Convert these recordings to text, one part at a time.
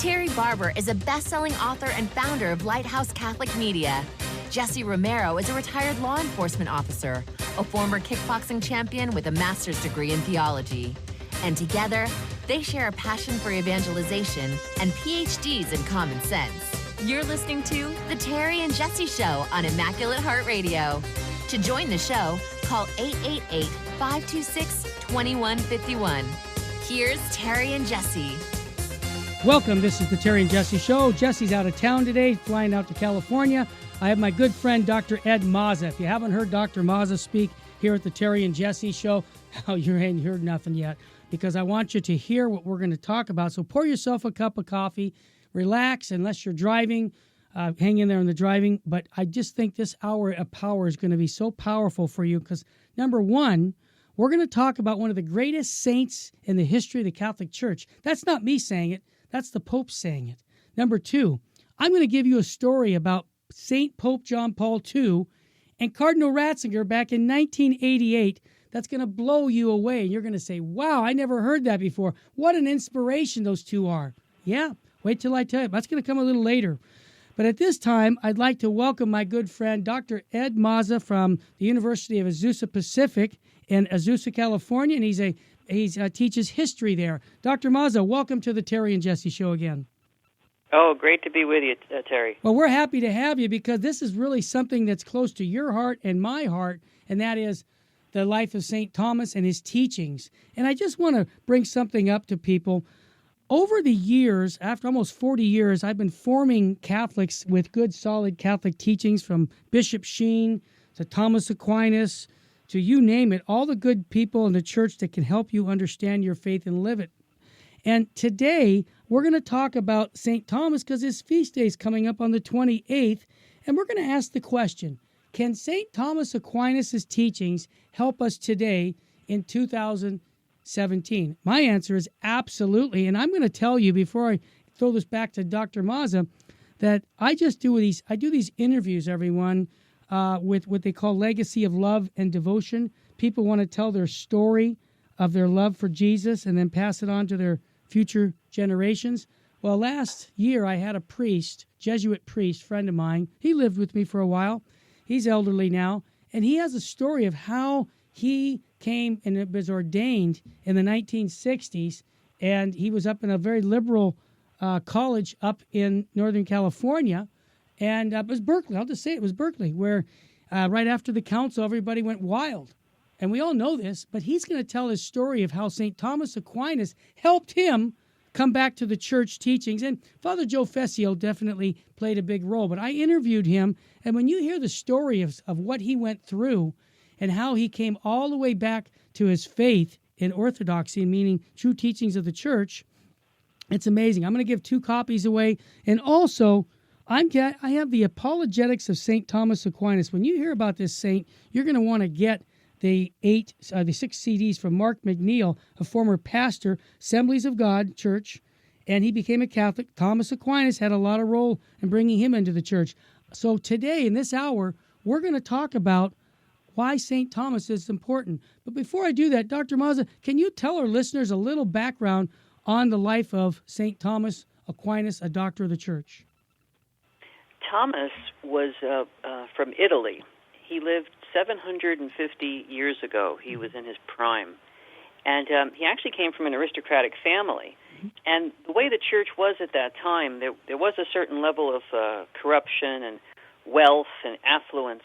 Terry Barber is a best-selling author and founder of Lighthouse Catholic Media. Jesse Romero is a retired law enforcement officer, a former kickboxing champion with a master's degree in theology. And together, they share a passion for evangelization and PhDs in common sense. You're listening to The Terry and Jesse Show on Immaculate Heart Radio. To join the show, call 888-526-2151. Here's Terry and Jesse. Welcome. This is The Terry and Jesse Show. Jesse's out of town today, flying out to California. I have my good friend, Dr. Ed Mazza. If you haven't heard Dr. Mazza speak here at The Terry and Jesse Show, you ain't heard nothing yet, because I want you to hear what we're going to talk about. So pour yourself a cup of coffee, relax, unless you're driving, hang in there in the driving. But I just think this hour of power is going to be so powerful for you because, number one, we're going to talk about one of the greatest saints in the history of the Catholic Church. That's not me saying it. That's the Pope saying it. Number two, I'm going to give you a story about St. Pope John Paul II and Cardinal Ratzinger back in 1988. That's going to blow you away. And you're going to say, wow, I never heard that before. What an inspiration those two are. Yeah, wait till I tell you. That's going to come a little later. But at this time, I'd like to welcome my good friend, Dr. Ed Mazza from the University of Azusa Pacific in Azusa, California, and he teaches history there. Dr. Mazza, welcome to the Terry and Jesse Show again. Oh, great to be with you, Terry. Well, we're happy to have you because this is really something that's close to your heart and my heart, and that is the life of St. Thomas and his teachings. And I just want to bring something up to people. Over the years, after almost 40 years, I've been forming Catholics with good, solid Catholic teachings from Bishop Sheen to Thomas Aquinas to you name it, all the good people in the church that can help you understand your faith and live it. And today, we're going to talk about St. Thomas because his feast day is coming up on the 28th, and we're going to ask the question, can St. Thomas Aquinas' teachings help us today in 2017? My answer is absolutely, and I'm going to tell you before I throw this back to Dr. Mazza that I do these interviews, everyone, with what they call legacy of love and devotion. People want to tell their story of their love for Jesus and then pass it on to their future generations. Well, last year I had a priest, Jesuit priest, friend of mine. He lived with me for a while. He's elderly now, and he has a story of how he came and was ordained in the 1960s, and he was up in a very liberal college up in Northern California. And it was Berkeley. I'll just say it was Berkeley, where right after the council, everybody went wild. And we all know this, but he's going to tell his story of how St. Thomas Aquinas helped him come back to the church teachings. And Father Joe Fessio definitely played a big role. But I interviewed him, and when you hear the story of what he went through and how he came all the way back to his faith in orthodoxy, meaning true teachings of the church, it's amazing. I'm going to give 2 copies away. And also, I have the Apologetics of St. Thomas Aquinas. When you hear about this saint, you're going to want to get the 6 CDs from Mark McNeil, a former pastor, Assemblies of God Church, and he became a Catholic. Thomas Aquinas had a lot of role in bringing him into the church. So today, in this hour, we're going to talk about why St. Thomas is important. But before I do that, Dr. Mazza, can you tell our listeners a little background on the life of St. Thomas Aquinas, a doctor of the church? Thomas was from Italy. He lived 750 years ago. He was in his prime. And he actually came from an aristocratic family. And the way the church was at that time, there was a certain level of corruption and wealth and affluence.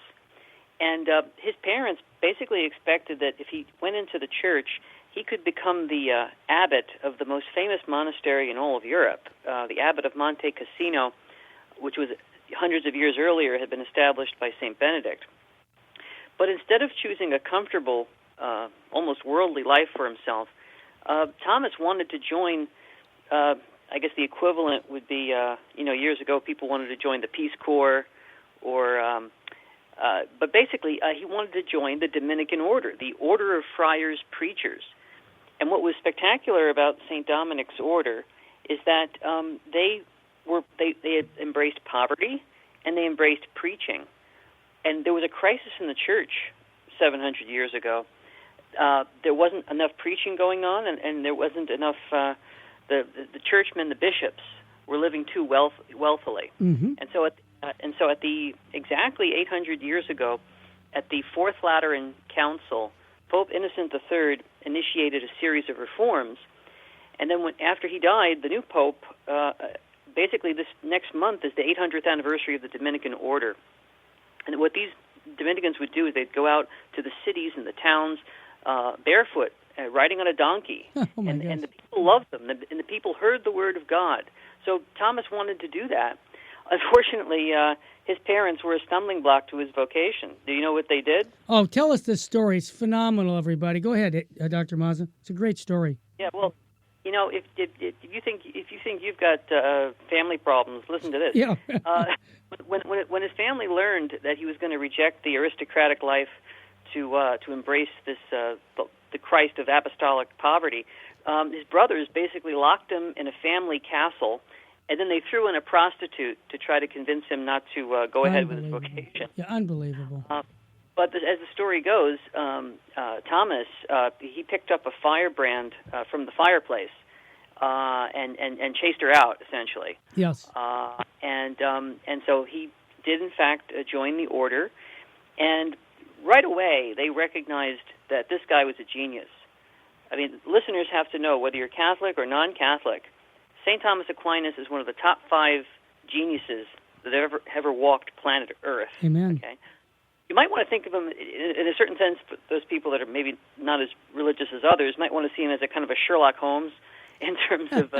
And his parents basically expected that if he went into the church, he could become the abbot of the most famous monastery in all of Europe, the abbot of Monte Cassino, which was hundreds of years earlier had been established by St. Benedict. But instead of choosing a comfortable, almost worldly life for himself, Thomas wanted to join, I guess the equivalent would be, years ago people wanted to join the Peace Corps, but basically he wanted to join the Dominican order, the Order of Friars Preachers. And what was spectacular about St. Dominic's order is that they had embraced poverty and they embraced preaching. And there was a crisis in the church 700 years ago. There wasn't enough preaching going on, and there wasn't enough. The churchmen, the bishops, were living too wealthily. Mm-hmm. And so at the exactly 800 years ago, at the Fourth Lateran Council, Pope Innocent III initiated a series of reforms. And then after he died, the new pope, basically this next month is the 800th anniversary of the Dominican order. And what these Dominicans would do is they'd go out to the cities and the towns barefoot, riding on a donkey. And the people loved them, and the people heard the word of God. So Thomas wanted to do that. Unfortunately, his parents were a stumbling block to his vocation. Do you know what they did? Oh, tell us this story. It's phenomenal, everybody. Go ahead, Dr. Mazza. It's a great story. Yeah, well, you know, if you think you've got family problems, listen to this. Yeah. When his family learned that he was going to reject the aristocratic life to embrace this the Christ of apostolic poverty, his brothers basically locked him in a family castle, and then they threw in a prostitute to try to convince him not to go ahead with his vocation. Yeah, unbelievable. But as the story goes, Thomas he picked up a firebrand from the fireplace and chased her out, essentially. Yes. And so he did in fact join the order, and right away they recognized that this guy was a genius. I mean, listeners have to know, whether you're Catholic or non-Catholic, St. Thomas Aquinas is one of the top 5 geniuses that ever walked planet Earth. Amen. Okay. You might want to think of him in a certain sense. Those people that are maybe not as religious as others might want to see him as a kind of a Sherlock Holmes in terms of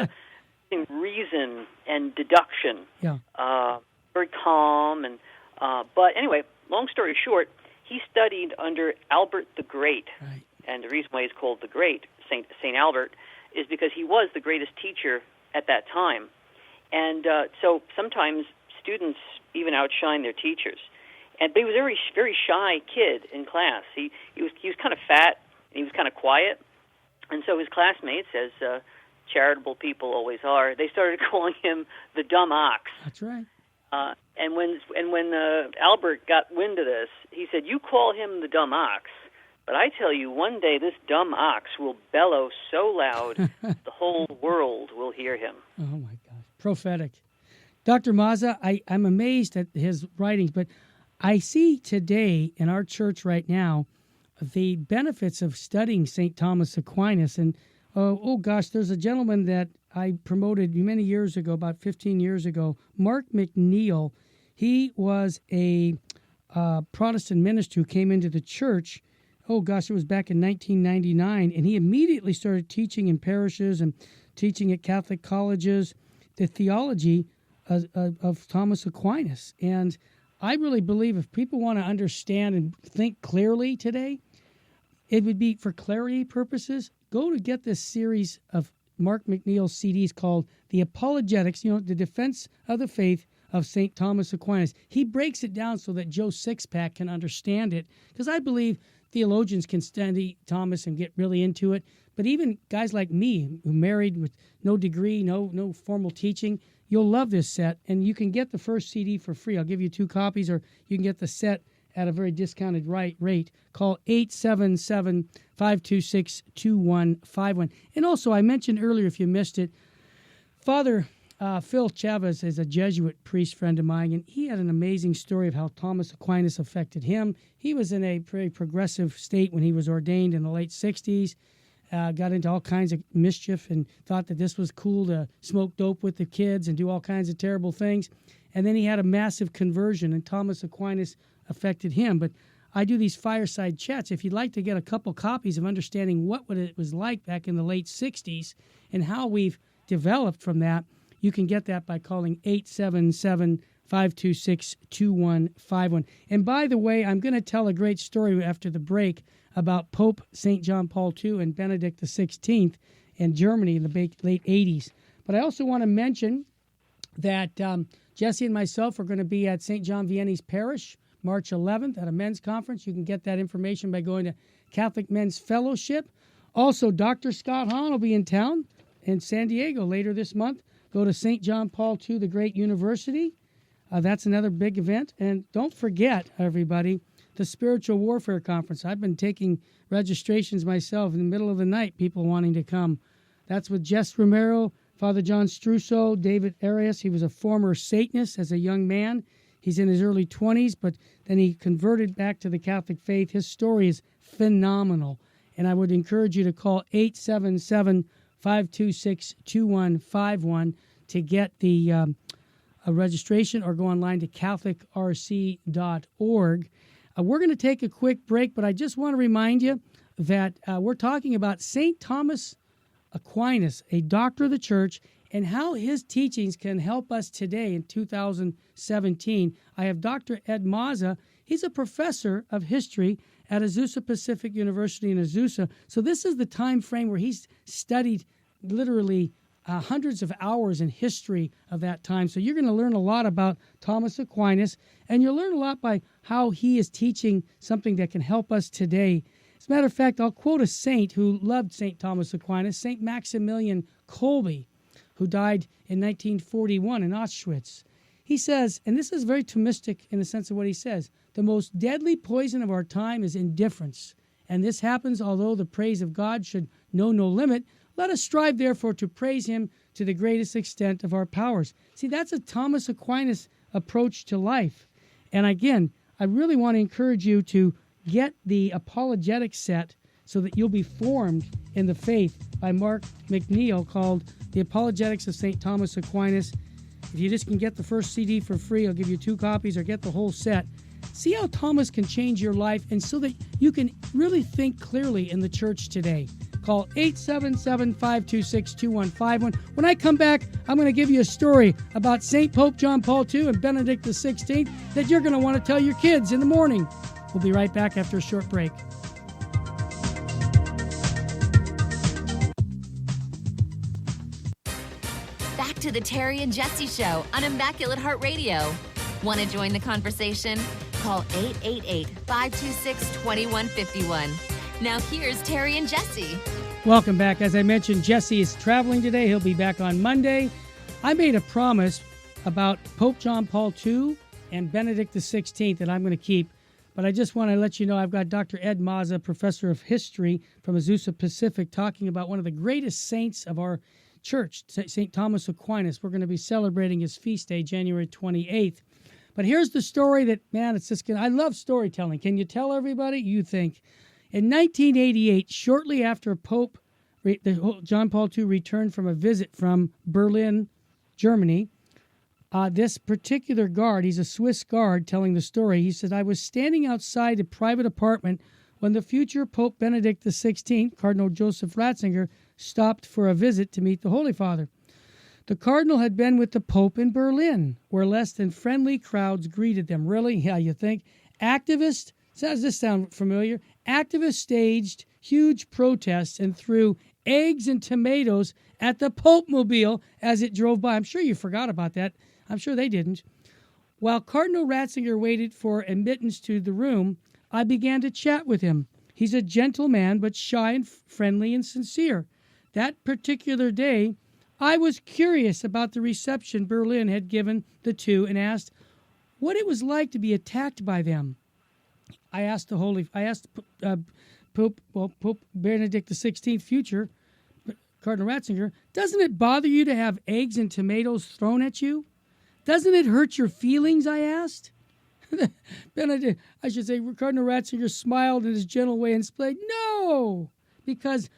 reason and deduction. Yeah. Very calm but anyway, long story short, he studied under Albert the Great. Right. And the reason why he's called the Great, Saint Albert, is because he was the greatest teacher at that time. And so sometimes students even outshine their teachers. But he was a very, very shy kid in class. He was kind of fat, and he was kind of quiet. And so his classmates, as charitable people always are, they started calling him the dumb ox. That's right. And when Albert got wind of this, he said, "You call him the dumb ox, but I tell you, one day this dumb ox will bellow so loud the whole world will hear him." Oh, my gosh. Prophetic. Dr. Mazza, I'm amazed at his writings, but I see today in our church right now the benefits of studying St. Thomas Aquinas. And, oh gosh, there's a gentleman that I promoted many years ago, about 15 years ago, Mark McNeil. He was a Protestant minister who came into the church. Oh gosh, it was back in 1999, and he immediately started teaching in parishes and teaching at Catholic colleges the theology of Thomas Aquinas. And I really believe if people want to understand and think clearly today, it would be, for clarity purposes, go to get this series of Mark McNeil's CDs called The Apologetics, the defense of the faith of St. Thomas Aquinas. He breaks it down so that Joe Sixpack can understand it, because I believe theologians can study Thomas and get really into it, but even guys like me, who married with no degree, no formal teaching, you'll love this set, and you can get the first CD for free. I'll give you 2 copies, or you can get the set at a very discounted rate. Call 877-526-2151. And also, I mentioned earlier, if you missed it, Father Phil Chavez is a Jesuit priest friend of mine, and he had an amazing story of how Thomas Aquinas affected him. He was in a very progressive state when he was ordained in the late 60s, got into all kinds of mischief and thought that this was cool to smoke dope with the kids and do all kinds of terrible things. And then he had a massive conversion, and Thomas Aquinas affected him. But I do these fireside chats. If you'd like to get a couple copies of understanding what it was like back in the late 60s and how we've developed from that, you can get that by calling 877-526-2151. And by the way, I'm going to tell a great story after the break about Pope St. John Paul II and Benedict XVI in Germany in the late 80s. But I also want to mention that Jesse and myself are going to be at St. John Vianney's Parish March 11th at a men's conference. You can get that information by going to Catholic Men's Fellowship. Also, Dr. Scott Hahn will be in town in San Diego later this month. Go to St. John Paul II, the Great University. That's another big event. And don't forget, everybody, the Spiritual Warfare Conference. I've been taking registrations myself in the middle of the night, people wanting to come. That's with Jess Romero, Father John Struso, David Arias, he was a former Satanist as a young man. He's in his early 20s, but then he converted back to the Catholic faith. His story is phenomenal, and I would encourage you to call 877-526-2151 to get the a registration, or go online to catholicrc.org. We're going to take a quick break, but I just want to remind you that we're talking about St. Thomas Aquinas, a doctor of the church, and how his teachings can help us today in 2017. I have Dr. Ed Mazza. He's a professor of history at Azusa Pacific University in Azusa. So this is the time frame where he's studied literally hundreds of hours in history of that time. So you're going to learn a lot about Thomas Aquinas, and you'll learn a lot by how he is teaching something that can help us today. As a matter of fact, I'll quote a saint who loved St. Thomas Aquinas, St. Maximilian Kolbe, who died in 1941 in Auschwitz. He says, and this is very Thomistic in the sense of what he says, the most deadly poison of our time is indifference. And this happens although the praise of God should know no limit. Let us strive, therefore, to praise him to the greatest extent of our powers. See, that's a Thomas Aquinas approach to life. And again, I really want to encourage you to get the apologetic set so that you'll be formed in the faith by Mark McNeil, called The Apologetics of St. Thomas Aquinas. If you just can get the first CD for free, I'll give you 2 copies, or get the whole set. See how Thomas can change your life, and so that you can really think clearly in the church today. Call 877-526-2151. When I come back, I'm going to give you a story about St. Pope John Paul II and Benedict XVI that you're going to want to tell your kids in the morning. We'll be right back after a short break. Back to the Terry and Jesse Show on Immaculate Heart Radio. Want to join the conversation? Call 888-526-2151. Now here's Terry and Jesse. Welcome back. As I mentioned, Jesse is traveling today. He'll be back on Monday. I made a promise about Pope John Paul II and Benedict XVI that I'm going to keep. But I just want to let you know I've got Dr. Ed Mazza, professor of history from Azusa Pacific, talking about one of the greatest saints of our church, St. Thomas Aquinas. We're going to be celebrating his feast day, January 28th. But here's the story that, man, it's just I love storytelling. Can you tell everybody? You think. In 1988, shortly after Pope John Paul II returned from a visit from Berlin, Germany, this particular guard, he's a Swiss guard telling the story, he said, I was standing outside a private apartment when the future Pope Benedict XVI, Cardinal Joseph Ratzinger, stopped for a visit to meet the Holy Father. The Cardinal had been with the Pope in Berlin, where less than friendly crowds greeted them. Really? Yeah, you think? Activists, does this sound familiar? Activists staged huge protests and threw eggs and tomatoes at the Pope-mobile as it drove by. I'm sure you forgot about that. I'm sure they didn't. While Cardinal Ratzinger waited for admittance to the room, I began to chat with him. He's a gentle man, but shy and friendly and sincere. That particular day, I was curious about the reception Berlin had given the two and asked what it was like to be attacked by them. I asked Pope Benedict XVI, future Cardinal Ratzinger, doesn't it bother you to have eggs and tomatoes thrown at you? Doesn't it hurt your feelings, I asked? Cardinal Ratzinger smiled in his gentle way and explained, no, because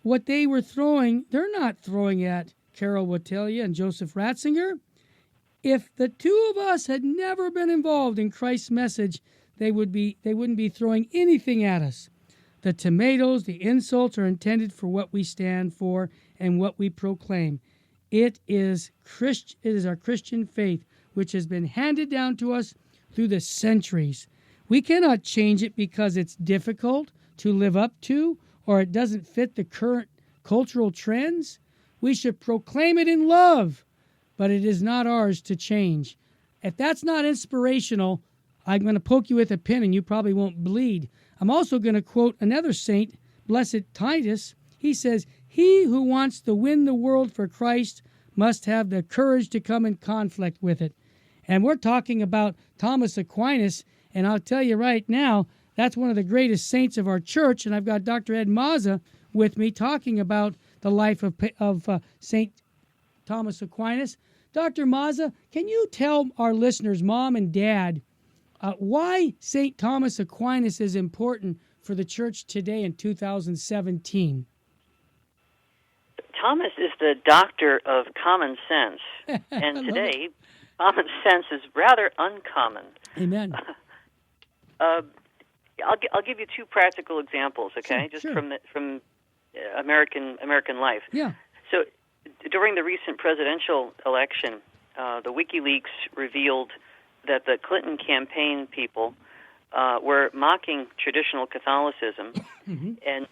what they were throwing, they're not throwing at Karol Wojtyla and Joseph Ratzinger. If the two of us had never been involved in Christ's message, they wouldn't be throwing anything at us. The tomatoes, the insults are intended for what we stand for and what we proclaim. It is our Christian faith, which has been handed down to us through the centuries. We cannot change it because it's difficult to live up to or it doesn't fit the current cultural trends. We should proclaim it in love, but it is not ours to change. If that's not inspirational, I'm going to poke you with a pin and you probably won't bleed. I'm also going to quote another saint, Blessed Titus. He says, he who wants to win the world for Christ must have the courage to come in conflict with it. And we're talking about Thomas Aquinas, and I'll tell you right now, that's one of the greatest saints of our church, and I've got Dr. Ed Mazza with me talking about the life of St. Thomas Aquinas. Dr. Mazza, can you tell our listeners, Mom and Dad, why St. Thomas Aquinas is important for the church today in 2017? Thomas is the doctor of common sense, and today, common sense is rather uncommon. Amen. I'll give you two practical examples, okay? Sure. From American life. Yeah. So, during the recent presidential election, the WikiLeaks revealed that the Clinton campaign people were mocking traditional Catholicism and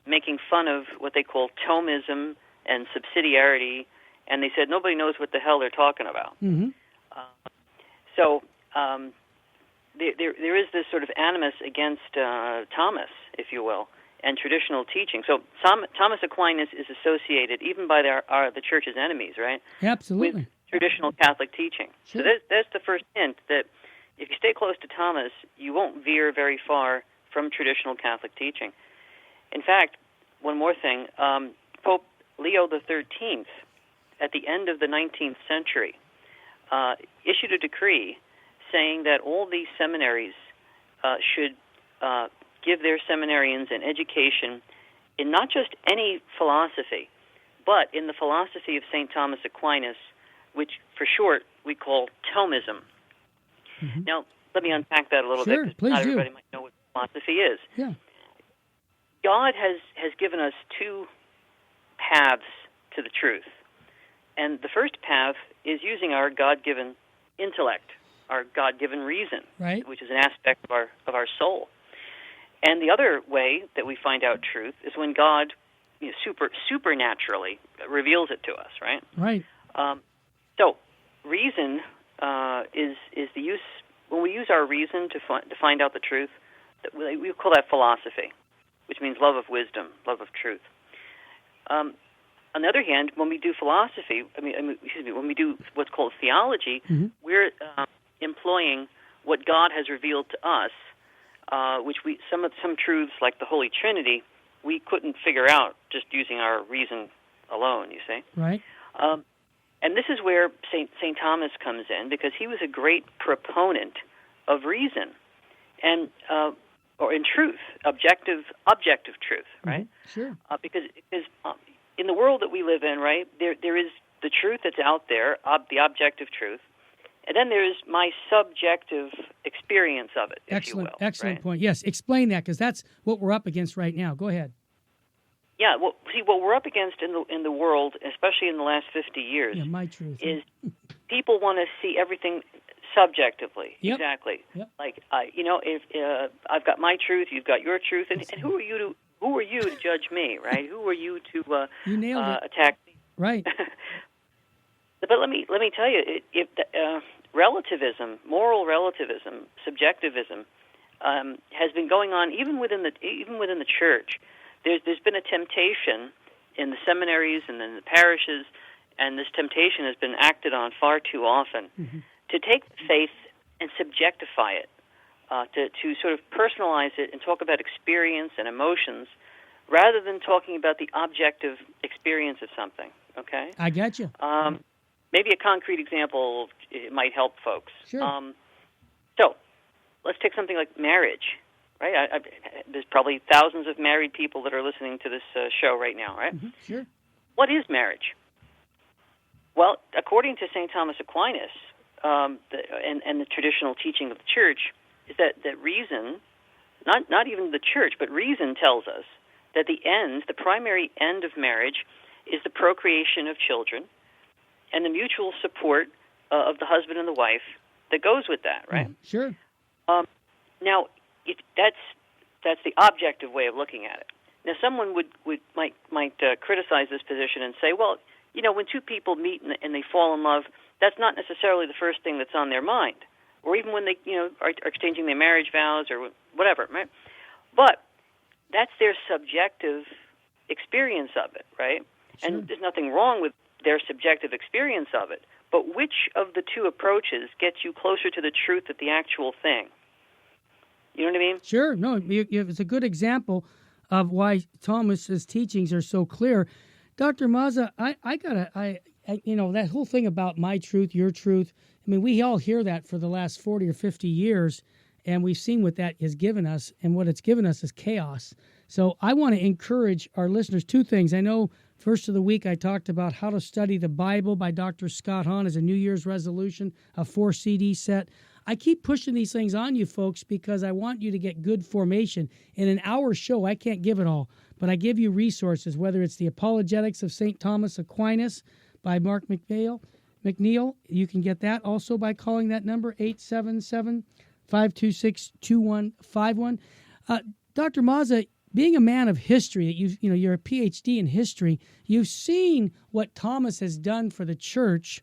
making fun of what they call Thomism and subsidiarity, and they said nobody knows what the hell they're talking about. So there is this sort of animus against Thomas, if you will, and traditional teaching. So Thomas Aquinas is associated, even by the Church's enemies, right? Absolutely. With traditional Catholic teaching. Sure. So that's the first hint, that if you stay close to Thomas, you won't veer very far from traditional Catholic teaching. In fact, one more thing, Pope Leo XIII, at the end of the 19th century, issued a decree saying that all these seminaries should give their seminarians an education in not just any philosophy, but in the philosophy of St. Thomas Aquinas, which for short we call Thomism. Now, let me unpack that a little bit, because not everybody might know what philosophy is. Yeah. God has given us two paths to the truth. And the first path is using our God-given intellect, our God-given reason, right, which is an aspect of our soul. And the other way that we find out truth is when God supernaturally reveals it to us, right? Right. So reason is the use, when we use our reason to find out the truth, we call that philosophy, which means love of wisdom, love of truth. On the other hand, when we do philosophy, when we do what's called theology, we're employing what God has revealed to us, which some truths like the Holy Trinity we couldn't figure out just using our reason alone. You see, right? And this is where Saint Thomas comes in, because he was a great proponent of reason and or in truth, objective truth, right? Sure. Because in the world that we live in, right, there is the truth that's out there, the objective truth, and then there's my subjective experience of it, if you will. Excellent right? point. Yes, explain that, because that's what we're up against right now. Go ahead. Yeah, well, see, what we're up against in the world, especially in the last 50 years, my truth, is people want to see everything subjectively. Yep. Exactly. Yep. Like, if I've got my truth, you've got your truth, and who are you to judge me, right? Who are you to you nailed it. Attack me? Right. But let me tell you, if relativism, moral relativism, subjectivism, has been going on even within the church. There's been a temptation in the seminaries and in the parishes, and this temptation has been acted on far too often, to take faith and subjectify it, to sort of personalize it and talk about experience and emotions, rather than talking about the objective experience of something. Okay? I got you. Maybe a concrete example might help folks. Sure. So let's take something like marriage. Right, there's probably thousands of married people that are listening to this show right now, right? Sure. What is marriage? Well, according to St. Thomas Aquinas, and the traditional teaching of the Church, is that reason, not even the Church, but reason tells us that the primary end of marriage is the procreation of children and the mutual support of the husband and the wife that goes with that, right? Sure. Now, that's the objective way of looking at it. Now, someone might criticize this position and say, well, when two people meet and they fall in love, that's not necessarily the first thing that's on their mind, or even when they are exchanging their marriage vows or whatever, right? But that's their subjective experience of it, right? Sure. And there's nothing wrong with their subjective experience of it. But which of the two approaches gets you closer to the truth of the actual thing? You know what I mean? Sure. No, it's a good example of why Thomas's teachings are so clear. Dr. Mazza, that whole thing about my truth, your truth, I mean, we all hear that for the last 40 or 50 years, and we've seen what that has given us, and what it's given us is chaos. So I want to encourage our listeners two things. I know first of the week I talked about How to Study the Bible by Dr. Scott Hahn as a New Year's resolution, a 4-CD set. I keep pushing these things on you folks because I want you to get good formation. In an hour show, I can't give it all, but I give you resources, whether it's the Apologetics of St. Thomas Aquinas by Mark McNeil. You can get that also by calling that number, 877-526-2151. Dr. Mazza, being a man of history, you're a PhD in history, you've seen what Thomas has done for the church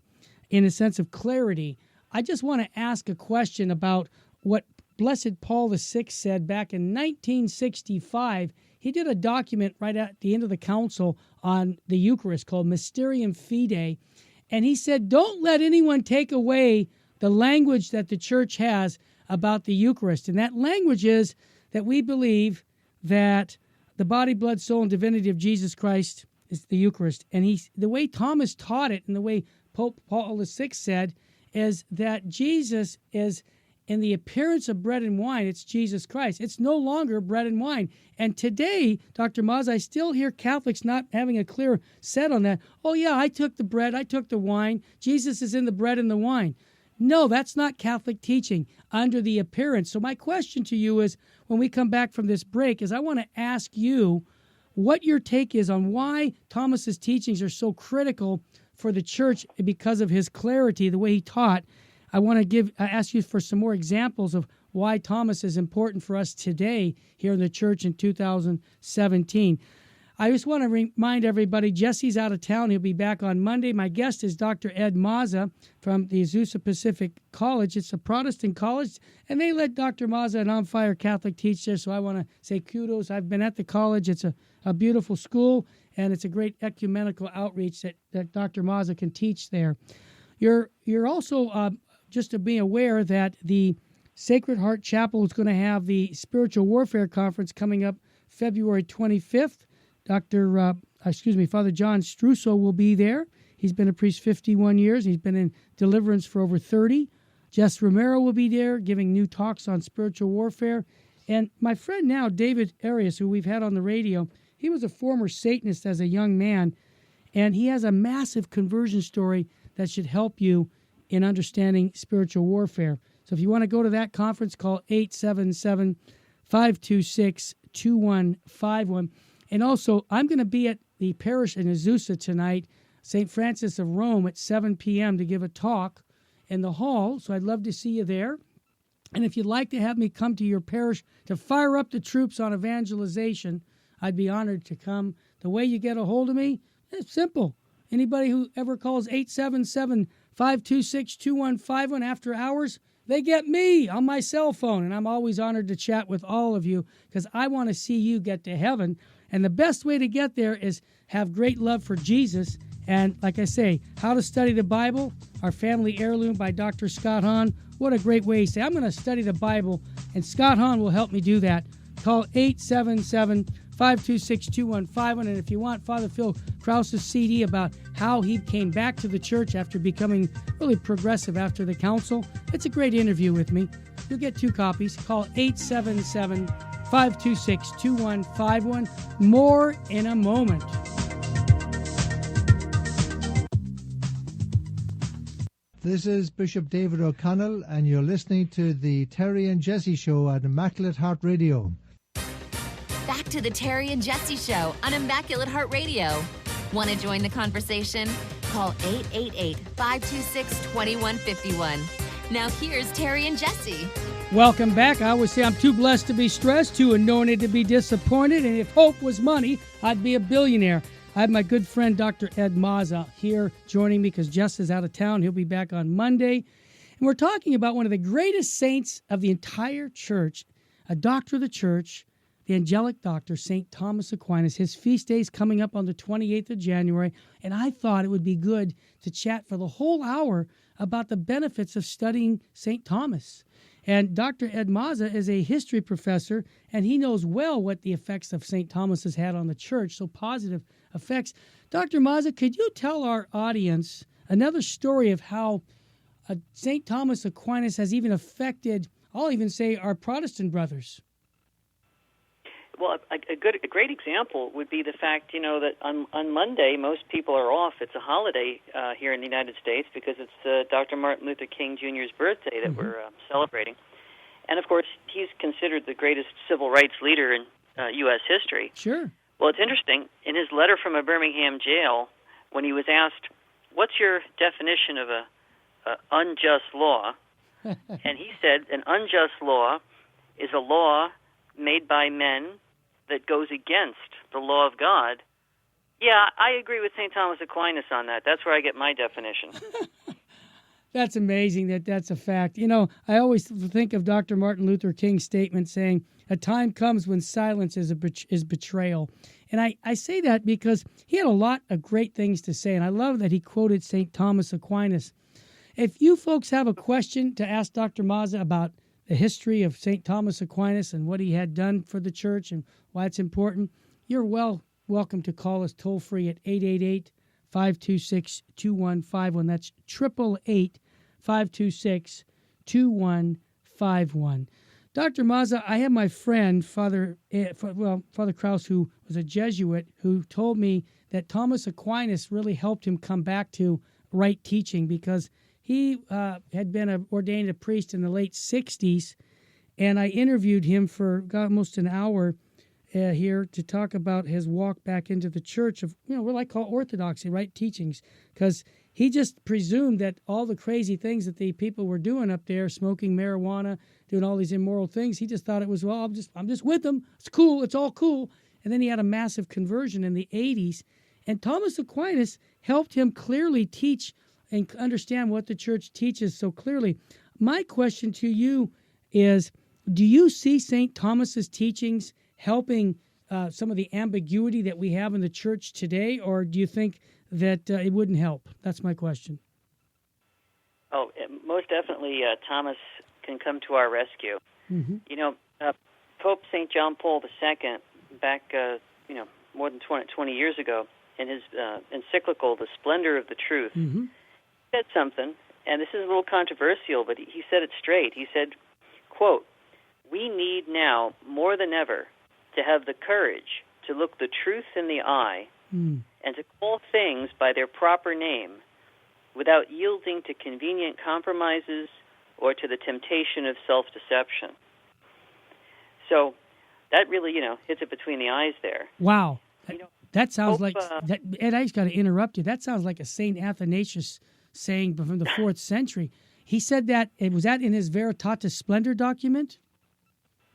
in a sense of clarity. I just want to ask a question about what Blessed Paul VI said back in 1965. He did a document right at the end of the council on the Eucharist called Mysterium Fidei, and he said, don't let anyone take away the language that the church has about the Eucharist. And that language is that we believe that the body, blood, soul, and divinity of Jesus Christ is the Eucharist. And the way Thomas taught it and the way Pope Paul VI said is that Jesus is, in the appearance of bread and wine, it's Jesus Christ. It's no longer bread and wine. And today, Dr. Mazza, I still hear Catholics not having a clear set on that. Oh, yeah, I took the bread, I took the wine. Jesus is in the bread and the wine. No, that's not Catholic teaching under the appearance. So my question to you is, when we come back from this break, is I want to ask you what your take is on why Thomas's teachings are so critical for the church because of his clarity, the way he taught. I want to ask you for some more examples of why Thomas is important for us today here in the church in 2017. I just want to remind everybody, Jesse's out of town. He'll be back on Monday. My guest is Dr. Ed Mazza from the Azusa Pacific College. It's a Protestant college, and they let Dr. Mazza, an on-fire Catholic, teach there, so I want to say kudos. I've been at the college. It's a beautiful school, and it's a great ecumenical outreach that Dr. Mazza can teach there. You're also, just to be aware that the Sacred Heart Chapel is going to have the Spiritual Warfare Conference coming up February 25th. Father John Struso will be there. He's been a priest 51 years. He's been in deliverance for over 30. Jess Romero will be there giving new talks on spiritual warfare. And my friend now, David Arias, who we've had on the radio, he was a former Satanist as a young man, and he has a massive conversion story that should help you in understanding spiritual warfare. So if you want to go to that conference, call 877-526-2151. And also, I'm going to be at the parish in Azusa tonight, St. Francis of Rome, at 7 p.m. to give a talk in the hall. So I'd love to see you there. And if you'd like to have me come to your parish to fire up the troops on evangelization, I'd be honored to come. The way you get a hold of me, it's simple. Anybody who ever calls 877-526-2151 after hours, they get me on my cell phone. And I'm always honored to chat with all of you because I want to see you get to heaven. And the best way to get there is have great love for Jesus. And like I say, How to Study the Bible, our family heirloom by Dr. Scott Hahn. What a great way to say, I'm going to study the Bible, and Scott Hahn will help me do that. Call 877-526-2151. And if you want Father Phil Krause's CD about how he came back to the church after becoming really progressive after the council, it's a great interview with me. You'll get 2 copies. Call 877-526-2151. More in a moment. This is Bishop David O'Connell, and you're listening to the Terry and Jesse Show on Immaculate Heart Radio. Back to the Terry and Jesse Show on Immaculate Heart Radio. Want to join the conversation? Call 888-526-2151. Now here's Terry and Jesse. Welcome back. I always say I'm too blessed to be stressed, too anointed to be disappointed, and if hope was money, I'd be a billionaire. I have my good friend Dr. Ed Mazza here joining me because Jess is out of town. He'll be back on Monday. And we're talking about one of the greatest saints of the entire church, a doctor of the church, the angelic doctor, St. Thomas Aquinas. His feast day is coming up on the 28th of January, and I thought it would be good to chat for the whole hour about the benefits of studying St. Thomas. And Dr. Ed Mazza is a history professor, and he knows well what the effects of St. Thomas has had on the church, so positive effects. Dr. Mazza, could you tell our audience another story of how St. Thomas Aquinas has even affected, I'll even say, our Protestant brothers? Well, a great example would be the fact, that on Monday most people are off. It's a holiday here in the United States because it's Dr. Martin Luther King Jr.'s birthday that we're celebrating. And, of course, he's considered the greatest civil rights leader in U.S. history. Sure. Well, it's interesting. In his letter from a Birmingham jail, when he was asked, what's your definition of a unjust law? And he said, an unjust law is a law made by men that goes against the law of God. Yeah, I agree with St. Thomas Aquinas on that. That's where I get my definition. That's amazing that's a fact. I always think of Dr. Martin Luther King's statement saying, a time comes when silence is betrayal. And I say that because he had a lot of great things to say, and I love that he quoted St. Thomas Aquinas. If you folks have a question to ask Dr. Mazza about the history of St. Thomas Aquinas and what he had done for the church and why it's important, you're welcome to call us toll-free at 888-526-2151. That's 888-526-2151. Dr. Mazza, I have my friend, Father Krause, who was a Jesuit, who told me that Thomas Aquinas really helped him come back to right teaching because he had been ordained a priest in the late 60s, and I interviewed him for almost an hour here to talk about his walk back into the church of, what I call orthodoxy, right teachings, because he just presumed that all the crazy things that the people were doing up there, smoking marijuana, doing all these immoral things, he just thought it was, I'm just with them. It's cool. It's all cool. And then he had a massive conversion in the 80s, and Thomas Aquinas helped him clearly teach and understand what the church teaches so clearly. My question to you is, do you see St. Thomas's teachings helping some of the ambiguity that we have in the church today, or do you think that it wouldn't help? That's my question. Oh, most definitely Thomas can come to our rescue. Mm-hmm. Pope St. John Paul II, back, more than 20 years ago, in his encyclical, The Splendor of the Truth, said something, and this is a little controversial, but he said it straight. He said, quote, "We need now more than ever to have the courage to look the truth in the eye and to call things by their proper name without yielding to convenient compromises or to the temptation of self-deception." So that really, hits it between the eyes there. Wow. That sounds like, Ed, I just got to interrupt you. That sounds like a St. Athanasius saying from the 4th century. He said that, was that in his Veritatis Splendor document?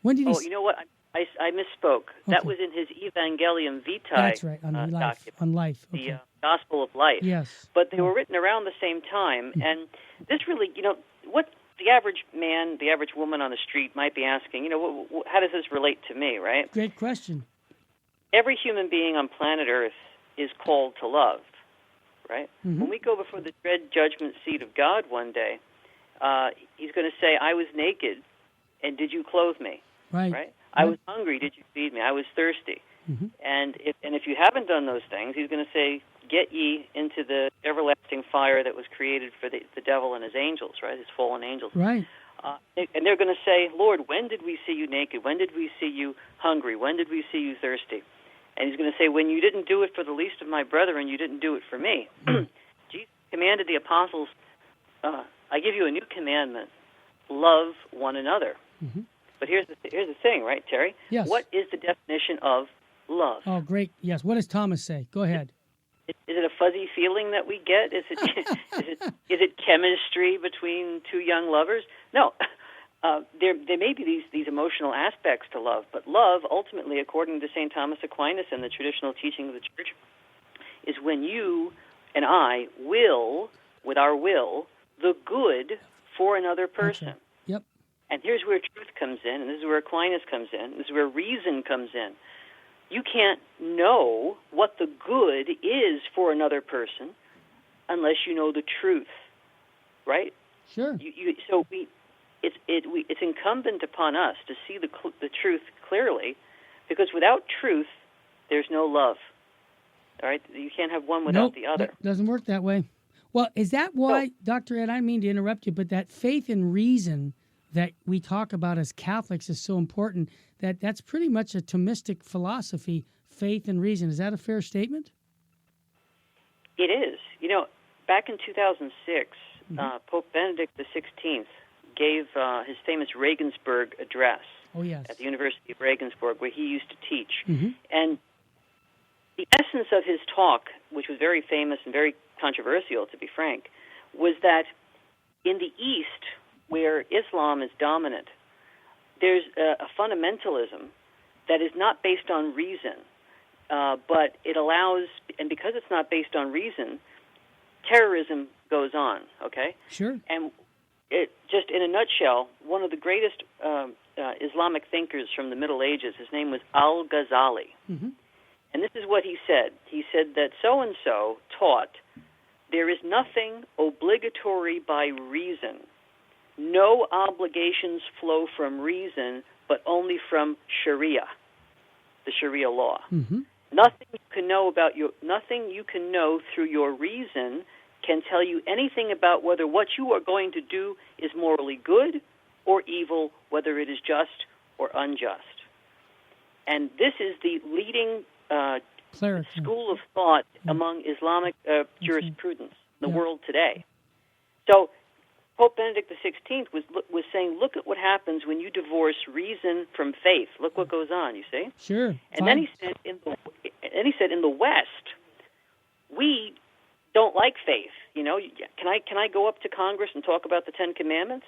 When did he? Oh, you know what? I misspoke. Okay. That was in his Evangelium Vitae. That's right, on life. Document, on life. Okay. The Gospel of Life. Yes. But they were written around the same time, and this really, what the average man, the average woman on the street might be asking, how does this relate to me, right? Great question. Every human being on planet Earth is called to love, right? Mm-hmm. When we go before the dread judgment seat of God one day, he's going to say, I was naked, and did you clothe me? Right? I was hungry, did you feed me? I was thirsty. Mm-hmm. And if you haven't done those things, he's going to say, get ye into the everlasting fire that was created for the devil and his angels, right? His fallen angels. Right. And they're going to say, Lord, when did we see you naked? When did we see you hungry? When did we see you thirsty? And he's going to say, when you didn't do it for the least of my brethren, you didn't do it for me. Jesus commanded the apostles, I give you a new commandment, love one another. Mm-hmm. But here's the thing, right, Terry? Yes. What is the definition of love? Oh, great. Yes. What does Thomas say? Go ahead. Is it a fuzzy feeling that we get? Is it chemistry between two young lovers? No. There may be these emotional aspects to love, but love, ultimately, according to St. Thomas Aquinas and the traditional teaching of the Church, is when you and I will, with our will, the good for another person. Right. Yep. And here's where truth comes in, and this is where Aquinas comes in, this is where reason comes in. You can't know what the good is for another person unless you know the truth, right? Sure. It's incumbent upon us to see the truth clearly, because without truth, there's no love. All right, you can't have one without the other. It doesn't work that way. Well, is that why, Dr. Ed, I mean to interrupt you, but that faith and reason that we talk about as Catholics is so important, that's pretty much a Thomistic philosophy, faith and reason. Is that a fair statement? It is. Back in 2006, Pope Benedict XVI gave his famous Regensburg address at the University of Regensburg, where he used to teach. Mm-hmm. And the essence of his talk, which was very famous and very controversial, to be frank, was that in the East, where Islam is dominant, there's a fundamentalism that is not based on reason, but it allows, and because it's not based on reason, terrorism goes on, okay? Sure. And it, just in a nutshell, one of the greatest Islamic thinkers from the Middle Ages, his name was Al-Ghazali. Mm-hmm. And this is what he said. He said that so-and-so taught, there is nothing obligatory by reason. No obligations flow from reason, but only from Sharia, the Sharia law. Mm-hmm. Nothing you can know through your reason can tell you anything about whether what you are going to do is morally good or evil, whether it is just or unjust. And this is the leading school of thought among Islamic jurisprudence in the world today. So Pope Benedict XVI was saying, look at what happens when you divorce reason from faith. Look what goes on, you see? Sure. And then he said, in the West, we don't like faith. Can I go up to Congress and talk about the Ten Commandments?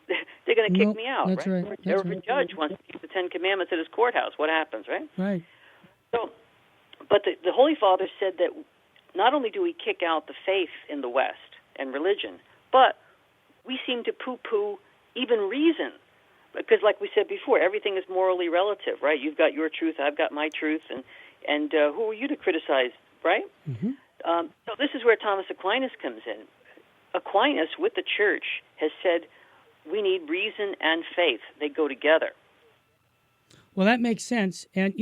They're going to kick me out, that's right? Or if a judge wants to keep the Ten Commandments at his courthouse, what happens, right? Right. So, but the Holy Father said that not only do we kick out the faith in the West and religion, but we seem to poo-poo even reason. Because like we said before, everything is morally relative, right? You've got your truth, I've got my truth, and who are you to criticize, right? Mm-hmm. So this is where Thomas Aquinas comes in. Aquinas, with the Church, has said we need reason and faith. They go together. Well, that makes sense. And,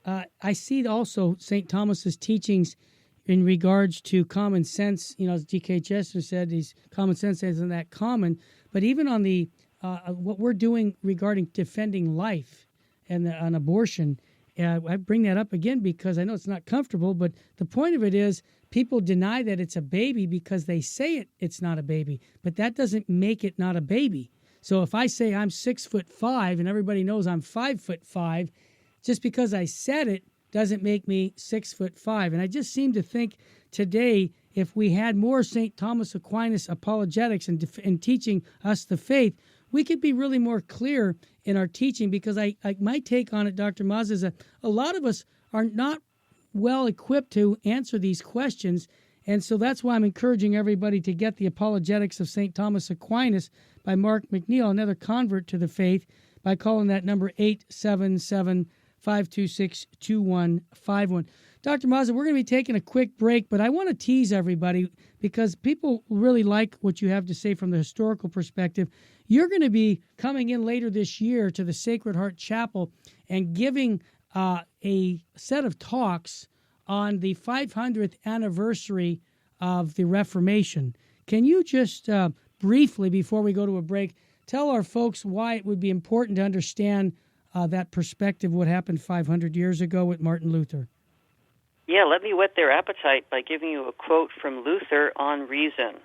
I see also St. Thomas's teachings in regards to common sense. As G.K. Chester said, common sense isn't that common. But even on the what we're doing regarding defending life and on abortion, I bring that up again because I know it's not comfortable, but the point of it is people deny that it's a baby because they say it's not a baby, but that doesn't make it not a baby. So if I say I'm 6'5" and everybody knows I'm 5'5", just because I said it doesn't make me 6'5". And I just seem to think today, if we had more St. Thomas Aquinas apologetics and teaching us the faith, we could be really more clear in our teaching, because my take on it, Dr. Mazza, is that a lot of us are not well equipped to answer these questions. And so that's why I'm encouraging everybody to get the Apologetics of St. Thomas Aquinas by Mark McNeil, another convert to the faith, by calling that number 877-526-2151. Dr. Mazza, we're going to be taking a quick break, but I want to tease everybody because people really like what you have to say from the historical perspective. You're going to be coming in later this year to the Sacred Heart Chapel and giving a set of talks on the 500th anniversary of the Reformation. Can you just briefly, before we go to a break, tell our folks why it would be important to understand that perspective, what happened 500 years ago with Martin Luther? Yeah, let me whet their appetite by giving you a quote from Luther on reason.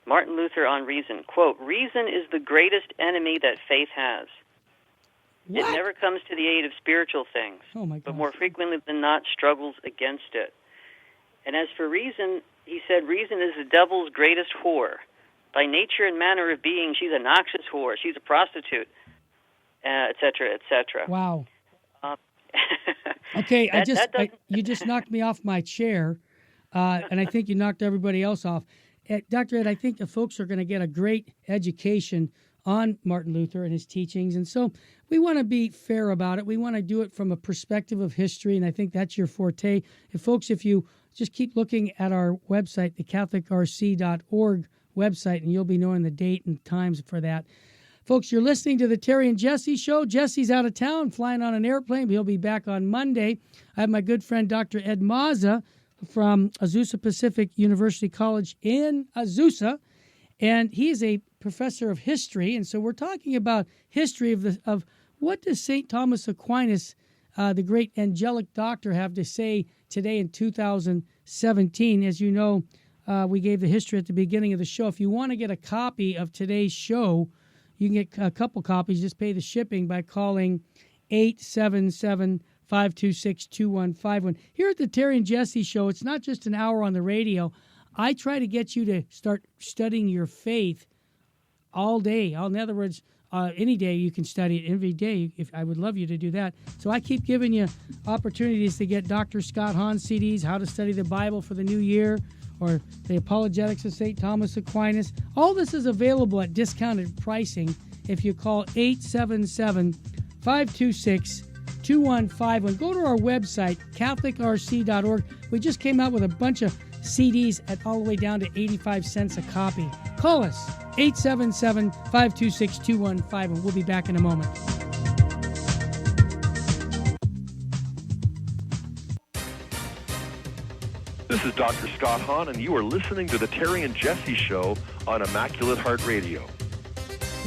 Martin Luther on reason. Quote, "Reason is the greatest enemy that faith has. What? It never comes to the aid of spiritual things, but more frequently than not struggles against it. And as for reason, he said, reason is the devil's greatest whore. By nature and manner of being, she's a noxious whore. She's a prostitute, et cetera, et cetera." Wow. Okay, you just knocked me off my chair, and I think you knocked everybody else off. Dr. Ed, I think the folks are going to get a great education on Martin Luther and his teachings. And so we want to be fair about it. We want to do it from a perspective of history, and I think that's your forte. And folks, if you just keep looking at our website, the CatholicRC.org website, and you'll be knowing the date and times for that. Folks, you're listening to the Terry and Jesse Show. Jesse's out of town, flying on an airplane, but he'll be back on Monday. I have my good friend Dr. Ed Mazza from Azusa Pacific University College in Azusa, and he is a professor of history. And so we're talking about history of what does St. Thomas Aquinas, the great angelic doctor, have to say today in 2017. As you know, we gave the history at the beginning of the show. If you want to get a copy of today's show, you can get a couple copies. Just pay the shipping by calling 877-526-2151. Here at the Terry and Jesse Show, it's not just an hour on the radio. I try to get you to start studying your faith all day. In other words, any day you can study it. Every day, if I would love you to do that. So I keep giving you opportunities to get Dr. Scott Hahn CDs, How to Study the Bible for the New Year, or the Apologetics of St. Thomas Aquinas. All this is available at discounted pricing if you call 877-526-2151. Go to our website, CatholicRC.org. We just came out with a bunch of CDs at all the way down to 85 cents a copy. Call us, 877-526-2151. We'll be back in a moment. This is Dr. Scott Hahn, and you are listening to the Terry and Jesse Show on Immaculate Heart Radio.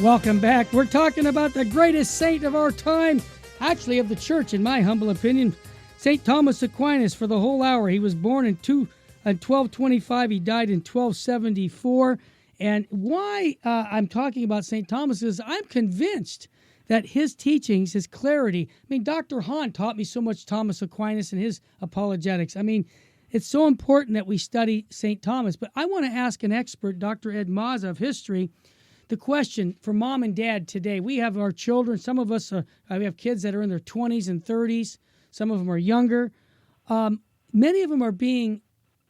Welcome back. We're talking about the greatest saint of our time, actually of the church, in my humble opinion, St. Thomas Aquinas, for the whole hour. He was born in 1225. He died in 1274. And why I'm talking about St. Thomas is I'm convinced that his teachings, his clarity, I mean, Dr. Hahn taught me so much Thomas Aquinas and his apologetics. I mean, it's so important that we study St. Thomas. But I want to ask an expert, Dr. Ed Mazza of history, the question for mom and dad today. We have our children. Some of us, we have kids that are in their 20s and 30s. Some of them are younger. Many of them are being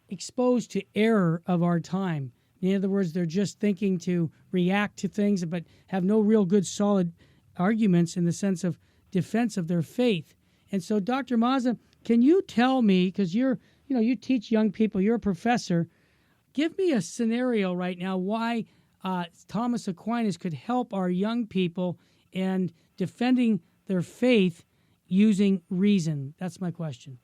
exposed to error of our time. In other words, they're just thinking to react to things, but have no real good, solid arguments in the sense of defense of their faith. And so, Dr. Mazza, can you tell me, because you teach young people, you're a professor, give me a scenario right now why Thomas Aquinas could help our young people in defending their faith using reason. That's my question.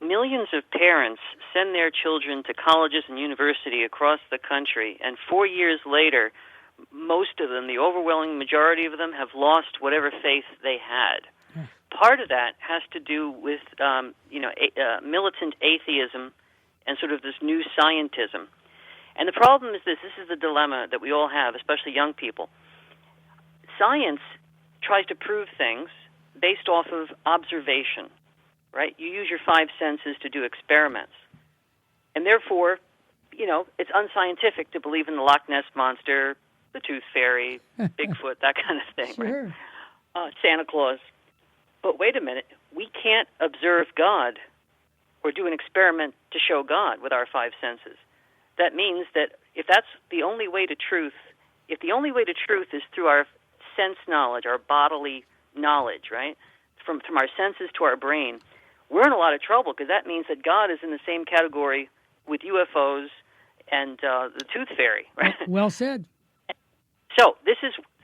Millions of parents send their children to colleges and university across the country, and 4 years later, most of them, the overwhelming majority of them, have lost whatever faith they had. Yeah. Part of that has to do with militant atheism and sort of this new scientism. And the problem is this is the dilemma that we all have, especially young people. Science tries to prove things based off of observation, right? You use your five senses to do experiments. And therefore, it's unscientific to believe in the Loch Ness Monster, the Tooth Fairy, Bigfoot, that kind of thing, sure. Right? Santa Claus. But wait a minute, we can't observe God or do an experiment to show God with our five senses. That means that if that's the only way to truth, if the only way to truth is through our sense knowledge, our bodily knowledge, right, from our senses to our brain, we're in a lot of trouble, because that means that God is in the same category with UFOs and the Tooth Fairy, right? Well said.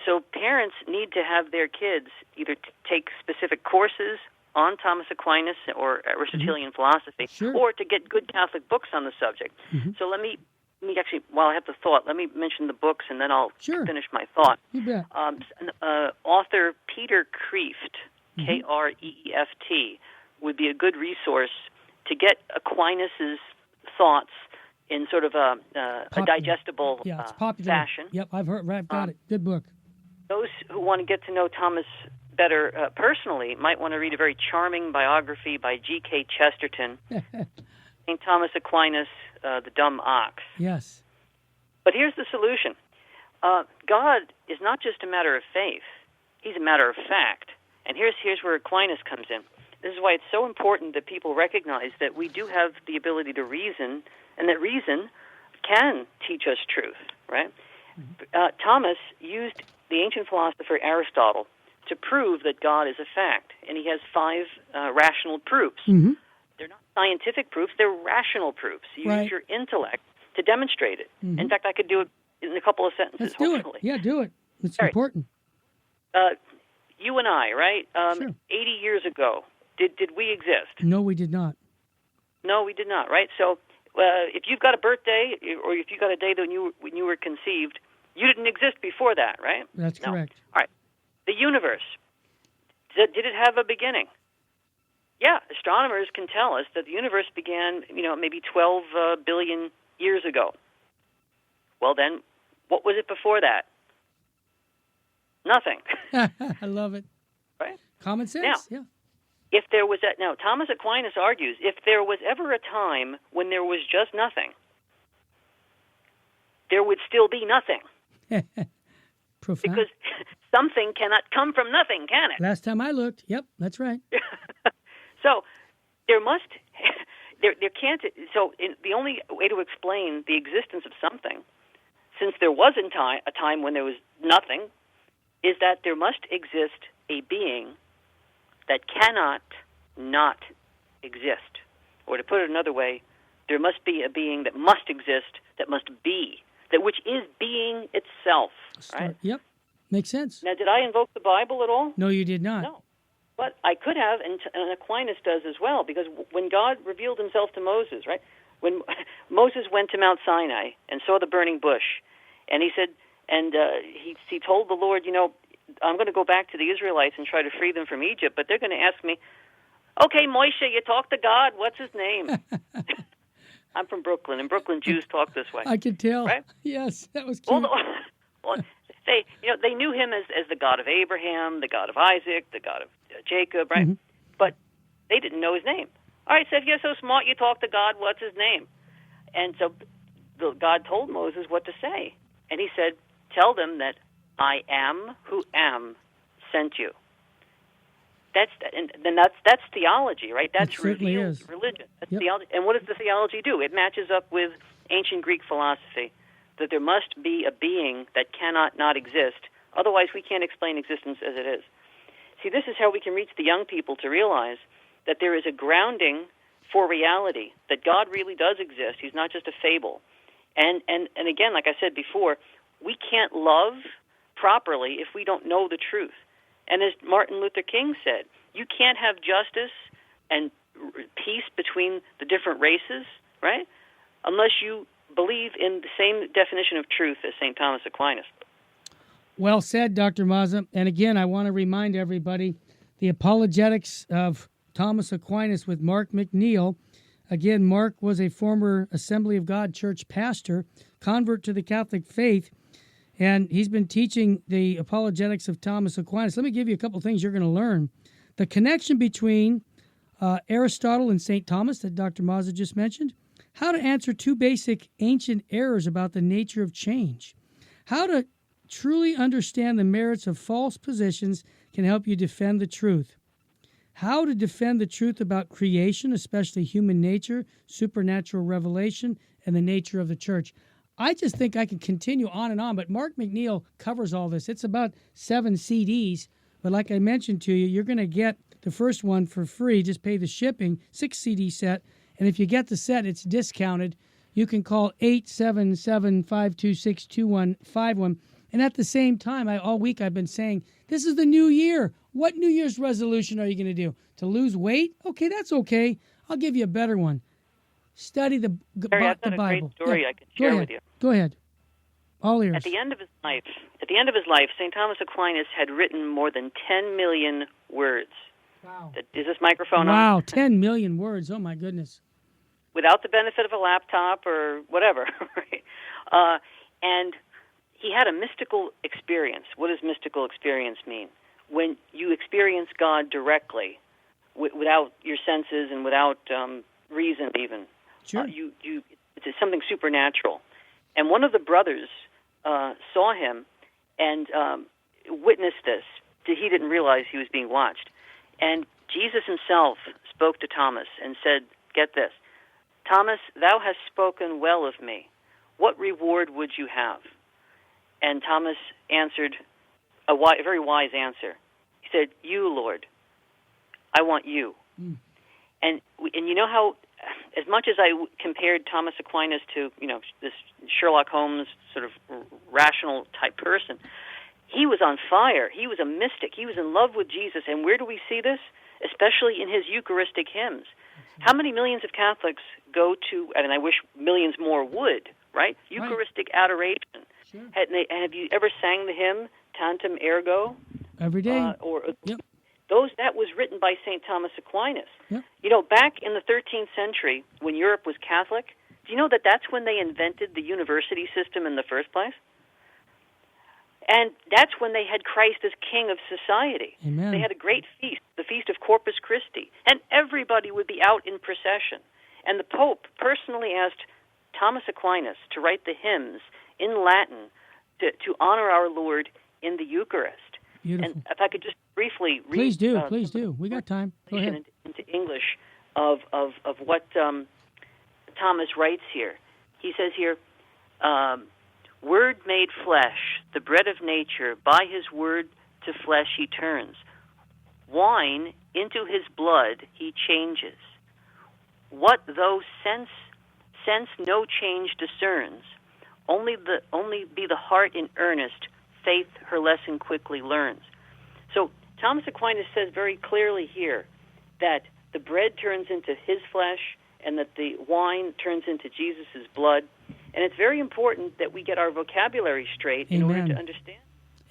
So parents need to have their kids either take specific courses on Thomas Aquinas or Aristotelian philosophy, sure, or to get good Catholic books on the subject. Mm-hmm. So let me actually, while I have the thought, let me mention the books, and then I'll finish my thought. You bet. Author Peter Kreeft, Kreeft, would be a good resource to get Aquinas' thoughts in sort of a digestible fashion. Yep, I've got it. Good book. Those who want to get to know Thomas better personally might want to read a very charming biography by G.K. Chesterton, St. Thomas Aquinas, The Dumb Ox. Yes. But here's the solution. God is not just a matter of faith. He's a matter of fact. And here's where Aquinas comes in. This is why it's so important that people recognize that we do have the ability to reason, and that reason can teach us truth, right? Thomas used the ancient philosopher Aristotle to prove that God is a fact, and he has 5 rational proofs. Mm-hmm. They're not scientific proofs, they're rational proofs. You Right. use your intellect to demonstrate it. Mm-hmm. In fact, I could do it in a couple of sentences, Let's do hopefully. it. Yeah, do it. It's All right. important. You and I, right? Sure. 80 years ago, did we exist? No, we did not. No, we did not, right? So if you've got a birthday, or if you got a day when you were conceived, you didn't exist before that, right? That's No. correct. All right. The universe, did it have a beginning? Yeah, astronomers can tell us that the universe began, maybe 12 billion years ago. Well, then, what was it before that? Nothing. I love it. Right? Common sense. Now, yeah. If there was now, Thomas Aquinas argues, if there was ever a time when there was just nothing, there would still be nothing. Profound. Because something cannot come from nothing, can it? Last time I looked, yep, that's right. So there can't. So the only way to explain the existence of something, since there wasn't a time when there was nothing, is that there must exist a being that cannot not exist. Or to put it another way, there must be a being that must exist, that must be, which is being itself. Right? Yep, makes sense. Now, did I invoke the Bible at all? No, you did not. No. But I could have, and Aquinas does as well, because when God revealed himself to Moses, right, when Moses went to Mount Sinai and saw the burning bush, and he said, and he told the Lord, I'm going to go back to the Israelites and try to free them from Egypt, but they're going to ask me, okay, Moshe, you talk to God, what's his name? I'm from Brooklyn, and Brooklyn Jews talk this way. I could tell. Right? Yes, that was cute. Well, they knew him as the God of Abraham, the God of Isaac, the God of Jacob, right? Mm-hmm. But they didn't know his name. All right, so if you're so smart, you talk to God, what's his name? And so God told Moses what to say. And he said, tell them that I am who am sent you. That's theology, right? That's certainly revealed is. religion. That's Yep. theology. And what does the theology do? It matches up with ancient Greek philosophy, that there must be a being that cannot not exist. Otherwise, we can't explain existence as it is. See, this is how we can reach the young people to realize that there is a grounding for reality, that God really does exist. He's not just a fable. And again, like I said before, we can't love properly if we don't know the truth. And as Martin Luther King said, you can't have justice and peace between the different races, right, unless you believe in the same definition of truth as St. Thomas Aquinas. Well said, Dr. Mazza. And again, I want to remind everybody, the Apologetics of Thomas Aquinas with Mark McNeil. Again, Mark was a former Assembly of God church pastor, convert to the Catholic faith, and he's been teaching the Apologetics of Thomas Aquinas. Let me give you a couple things you're going to learn. The connection between Aristotle and St. Thomas that Dr. Mazza just mentioned, how to answer 2 basic ancient errors about the nature of change, how to truly understand the merits of false positions can help you defend the truth, how to defend the truth about creation, especially human nature, supernatural revelation, and the nature of the church. I just think I could continue on and on, but Mark McNeil covers all this. It's about 7 CDs, but like I mentioned to you, you're going to get the first one for free. Just pay the shipping, 6 CD set, and if you get the set, it's discounted. You can call 877-526-2151. And at the same time, all week I've been saying, this is the new year. What New Year's resolution are you going to do? To lose weight? Okay, that's okay. I'll give you a better one. Study the Barry, I've got Bible. a great story I can share with you. Go ahead. All ears. At the end of his life, St. Thomas Aquinas had written more than 10 million words. Wow. Is this microphone on? Wow, 10 million words. Oh, my goodness. Without the benefit of a laptop or whatever. Right? And he had a mystical experience. What does mystical experience mean? When you experience God directly, without your senses and without reason even. Sure. It's something supernatural. And one of the brothers saw him and witnessed this. He didn't realize he was being watched. And Jesus himself spoke to Thomas and said, get this, Thomas, thou hast spoken well of me. What reward would you have? And Thomas answered a very wise answer. He said, "You, Lord, I want you." And you know how, as much as I compared Thomas Aquinas to, this Sherlock Holmes sort of rational type person, he was on fire. He was a mystic. He was in love with Jesus. And where do we see this? Especially in his Eucharistic hymns. How many millions of Catholics go to, and I wish millions more would, right? Eucharistic adoration. Sure. Have you ever sang the hymn, Tantum Ergo? Every day. Yep. That was written by St. Thomas Aquinas. Yep. Back in the 13th century, when Europe was Catholic, do you know that that's when they invented the university system in the first place? And that's when they had Christ as king of society. Amen. They had a great feast, the Feast of Corpus Christi, and everybody would be out in procession. And the Pope personally asked Thomas Aquinas to write the hymns in Latin to honor our Lord in the Eucharist. Beautiful. And if I could just briefly read... Please do. We got time. Go ahead. Into English of what Thomas writes here. He says here, Word made flesh, the bread of nature, by his word to flesh he turns. Wine into his blood he changes. What though sense no change discerns, only be the heart in earnest, faith her lesson quickly learns. So Thomas Aquinas says very clearly here that the bread turns into his flesh and that the wine turns into Jesus' blood. And it's very important that we get our vocabulary straight in order to understand.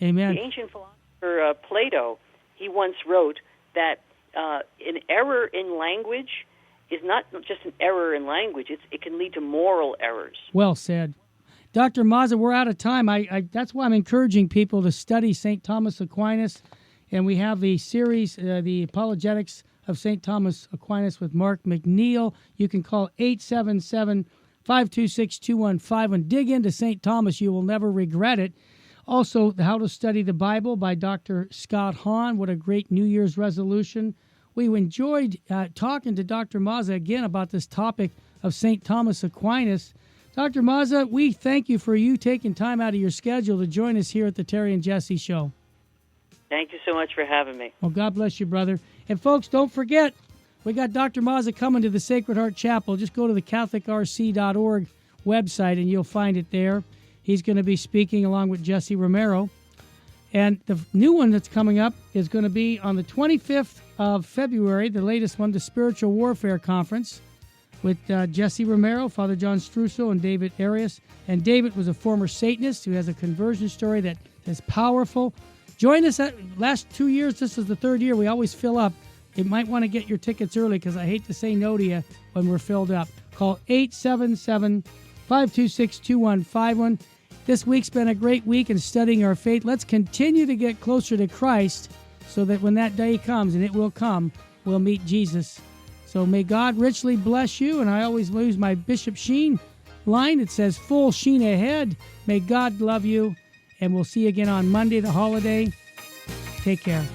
Amen. The ancient philosopher Plato, he once wrote that an error in language is not just an error in language, it can lead to moral errors. Well said. Dr. Mazza, we're out of time. That's why I'm encouraging people to study St. Thomas Aquinas. And we have the series, the Apologetics of St. Thomas Aquinas with Mark McNeil. You can call 877-526-2151. Dig into St. Thomas. You will never regret it. Also, How to Study the Bible by Dr. Scott Hahn. What a great New Year's resolution. We enjoyed talking to Dr. Mazza again about this topic of St. Thomas Aquinas. Dr. Mazza, we thank you for you taking time out of your schedule to join us here at the Terry and Jesse Show. Thank you so much for having me. Well, God bless you, brother. And folks, don't forget, we got Dr. Mazza coming to the Sacred Heart Chapel. Just go to the CatholicRC.org website and you'll find it there. He's going to be speaking along with Jesse Romero. And the new one that's coming up is going to be on the 25th of February, the latest one, the Spiritual Warfare Conference, with Jesse Romero, Father John Struso, and David Arias. And David was a former Satanist who has a conversion story that is powerful. Join us at last 2 years. This is the third year. We always fill up. You might want to get your tickets early because I hate to say no to you when we're filled up. Call 877-526-2151. This week's been a great week in studying our faith. Let's continue to get closer to Christ so that when that day comes, and it will come, we'll meet Jesus. So may God richly bless you. And I always use my Bishop Sheen line. It says, full sheen ahead. May God love you. And we'll see you again on Monday, the holiday. Take care.